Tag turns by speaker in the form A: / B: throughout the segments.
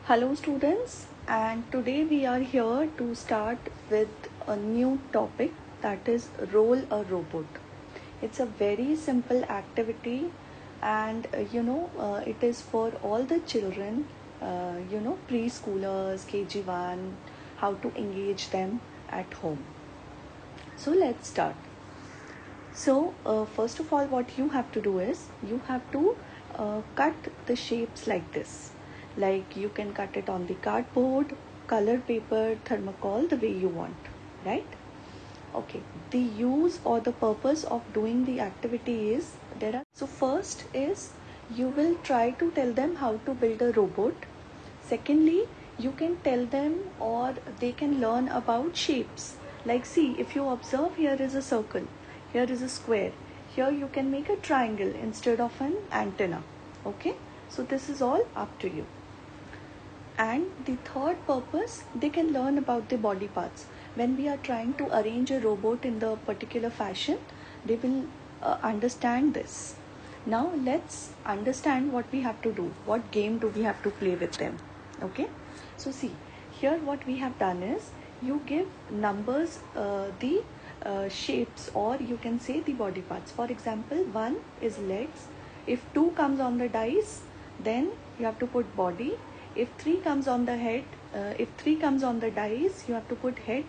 A: Hello students, and today we are here to start with a new topic, that is roll a robot. It's a very simple activity, and it is for all the children, preschoolers, KG1, how to engage them at home. So let's start. So first of all, what you have to do is you have to cut the shapes like this. Like you can cut it on the cardboard, color paper, thermocol, the way you want, right? Okay, the use or the purpose of doing the activity is so first is you will try to tell them how to build a robot. Secondly, you can tell them or they can learn about shapes. Like see, if you observe, here is a circle, here is a square, here you can make a triangle instead of an antenna. Okay, so this is all up to you. And the third purpose, they can learn about the body parts. When we are trying to arrange a robot in the particular fashion, they will understand this. Now let's understand what we have to do. What game do we have to play with them? Okay, so see, here what we have done is you give numbers the shapes, or you can say the body parts. For example, 1 is legs. If 2 comes on the dice, then you have to put body. If 3 comes on the head, if 3 comes on the dice, you have to put head.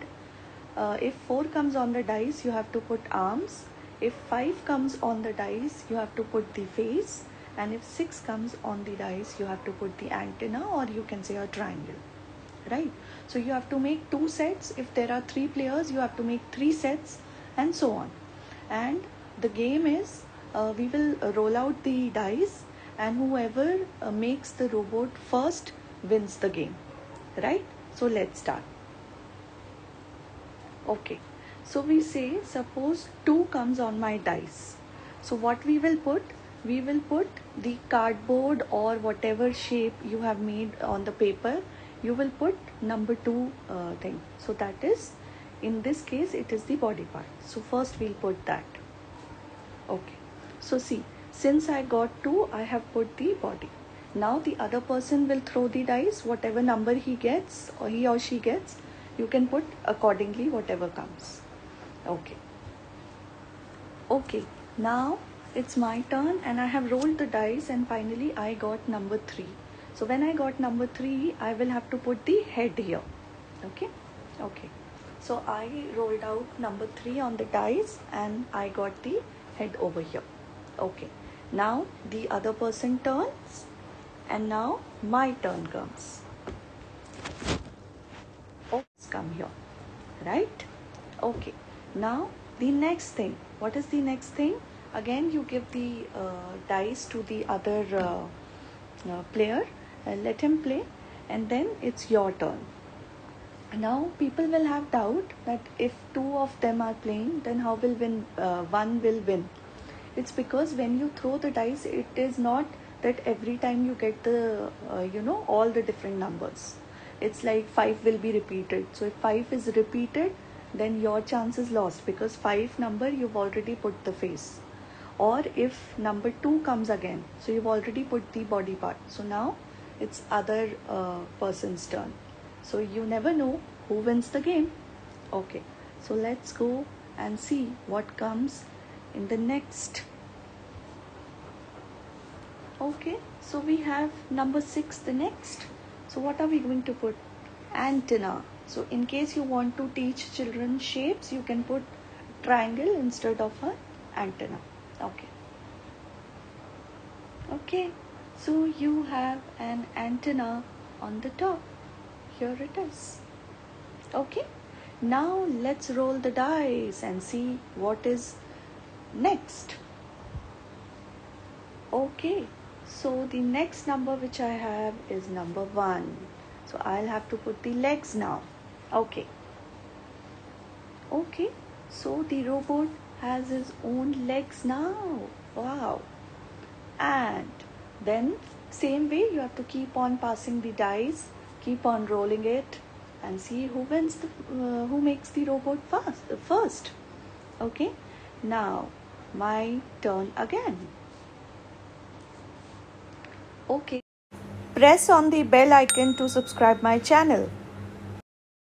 A: If 4 comes on the dice, you have to put arms. If 5 comes on the dice, you have to put the face. And if 6 comes on the dice, you have to put the antenna, or you can say a triangle, right? So you have to make 2 sets. If there are 3 players, you have to make 3 sets, and so on. And the game is we will roll out the dice, and whoever makes the robot first wins the game, right? So let's start. Okay, so we say suppose 2 comes on my dice. So what we will put the cardboard or whatever shape you have made on the paper. You will put number 2 thing. So that is, in this case, it is the body part. So first we'll put that. Okay, so see, since I got 2, I have put the body. Now the other person will throw the dice. Whatever number he gets, or he or she gets, you can put accordingly whatever comes. Okay, now it's my turn, and I have rolled the dice, and finally I got number 3. So when I got number 3, I will have to put the head here. Okay, so I rolled out number 3 on the dice, and I got the head over here. Okay, now the other person turns, and now my turn comes. Come here, right? Okay, now the next thing. What is the next thing? Again, you give the dice to the other player, let him play, and then it's your turn. Now people will have doubt that if 2 of them are playing, then how will one will win? It's because when you throw the dice, it is not that every time you get the all the different numbers. It's like 5 will be repeated. So if 5 is repeated, then your chance is lost, because 5 number you've already put the face. Or if number 2 comes again, so you've already put the body part. So now it's other person's turn. So you never know who wins the game. Okay, so let's go and see what comes in the next. Okay, so we have number 6, the next. So what are we going to put? Antenna. So in case you want to teach children shapes, you can put triangle instead of an antenna. Okay, so you have an antenna on the top. Here it is. Okay, now let's roll the dice and see what is next. Okay, so the next number which I have is number 1. So I'll have to put the legs now. Okay, so the robot has his own legs now. Wow. And then same way you have to keep on passing the dice, keep on rolling it, and see who wins who makes the robot first. Okay, now my turn again. Okay, press on the bell icon to subscribe my channel.